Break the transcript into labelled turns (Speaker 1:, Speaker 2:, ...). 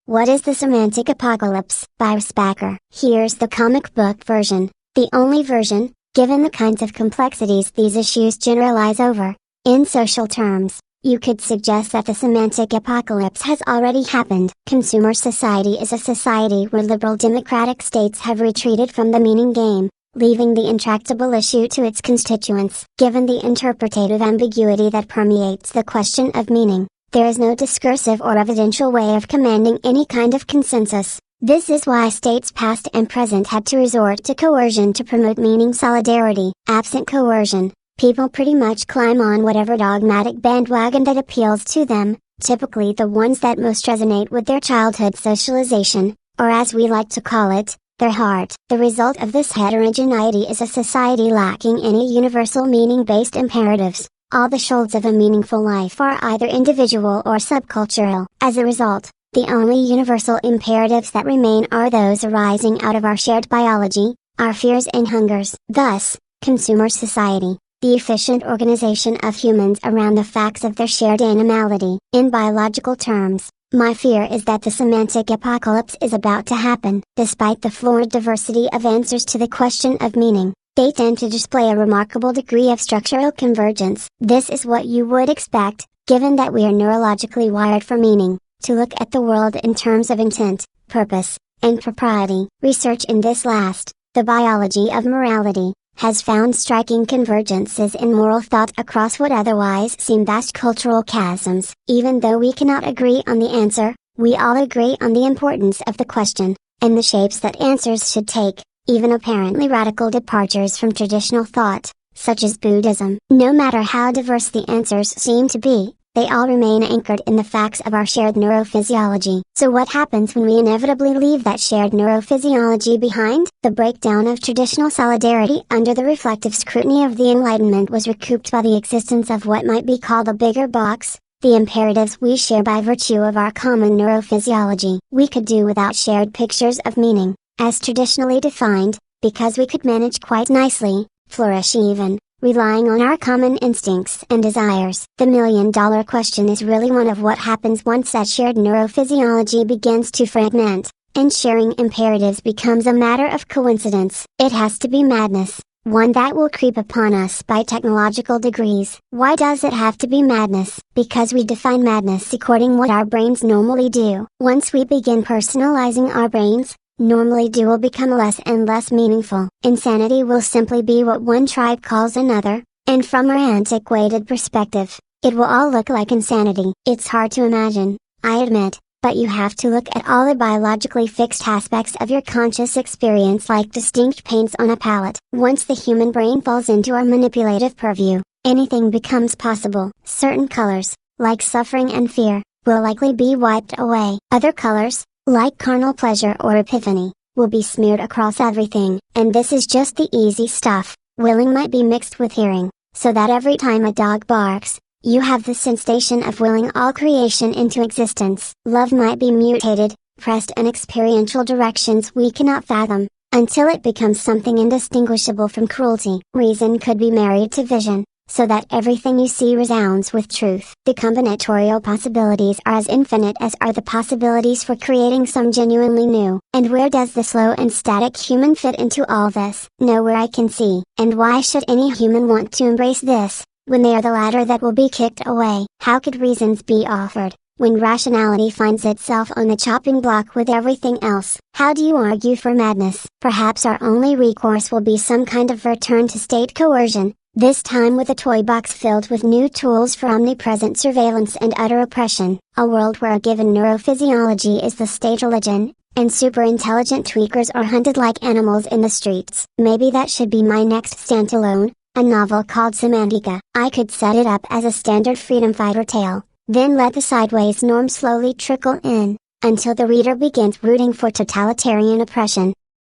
Speaker 1: What is the Semantic Apocalypse? By Bakker. Here's the comic book version, the only version, given the kinds of complexities these issues generalize over. In social terms, you could suggest that the semantic apocalypse has already happened. Consumer society is a society where liberal democratic states have retreated from the meaning game, leaving the intractable issue to its constituents. Given the interpretative ambiguity that permeates the question of meaning, there is no discursive or evidential way of commanding any kind of consensus. This is why states past and present had to resort to coercion to promote meaning solidarity. Absent coercion, people pretty much climb on whatever dogmatic bandwagon that appeals to them, typically the ones that most resonate with their childhood socialization, or as we like to call it, their heart. The result of this heterogeneity is a society lacking any universal meaning-based imperatives. All the shoals of a meaningful life are either individual or subcultural. As a result, the only universal imperatives that remain are those arising out of our shared biology, our fears and hungers. Thus, consumer society, the efficient organization of humans around the facts of their shared animality. In biological terms, my fear is that the semantic apocalypse is about to happen. Despite the florid diversity of answers to the question of meaning, they tend to display a remarkable degree of structural convergence. This is what you would expect, given that we are neurologically wired for meaning, to look at the world in terms of intent, purpose, and propriety. Research in this last, the biology of morality, has found striking convergences in moral thought across what otherwise seem vast cultural chasms. Even though we cannot agree on the answer, we all agree on the importance of the question, and the shapes that answers should take, even apparently radical departures from traditional thought, such as Buddhism. No matter how diverse the answers seem to be, they all remain anchored in the facts of our shared neurophysiology. So what happens when we inevitably leave that shared neurophysiology behind? The breakdown of traditional solidarity under the reflective scrutiny of the Enlightenment was recouped by the existence of what might be called a bigger box, the imperatives we share by virtue of our common neurophysiology. We could do without shared pictures of meaning, as traditionally defined, because we could manage quite nicely, flourish even, relying on our common instincts and desires. The million-dollar question is really one of what happens once that shared neurophysiology begins to fragment, and sharing imperatives becomes a matter of coincidence. It has to be madness, one that will creep upon us by technological degrees. Why does it have to be madness? Because we define madness according what our brains normally do. Once we begin personalizing our brains, normally do will become less and less meaningful. Insanity will simply be what one tribe calls another, and from our antiquated perspective, it will all look like insanity. It's hard to imagine, I admit, but you have to look at all the biologically fixed aspects of your conscious experience like distinct paints on a palette. Once the human brain falls into our manipulative purview, anything becomes possible. Certain colors, like suffering and fear, will likely be wiped away. Other colors, like carnal pleasure or epiphany, will be smeared across everything. And this is just the easy stuff. Willing might be mixed with hearing, so that every time a dog barks, you have the sensation of willing all creation into existence. Love might be mutated, pressed in experiential directions we cannot fathom, until it becomes something indistinguishable from cruelty. Reason could be married to vision, so that everything you see resounds with truth. The combinatorial possibilities are as infinite as are the possibilities for creating some genuinely new. And where does the slow and static human fit into all this? Nowhere I can see. And why should any human want to embrace this, when they are the latter that will be kicked away? How could reasons be offered, when rationality finds itself on the chopping block with everything else? How do you argue for madness? Perhaps our only recourse will be some kind of return to state coercion, this time with a toy box filled with new tools for omnipresent surveillance and utter oppression. A world where a given neurophysiology is the state religion, and superintelligent tweakers are hunted like animals in the streets. Maybe that should be my next standalone, a novel called Semantica. I could set it up as a standard freedom fighter tale, then let the sideways norm slowly trickle in, until the reader begins rooting for totalitarian oppression.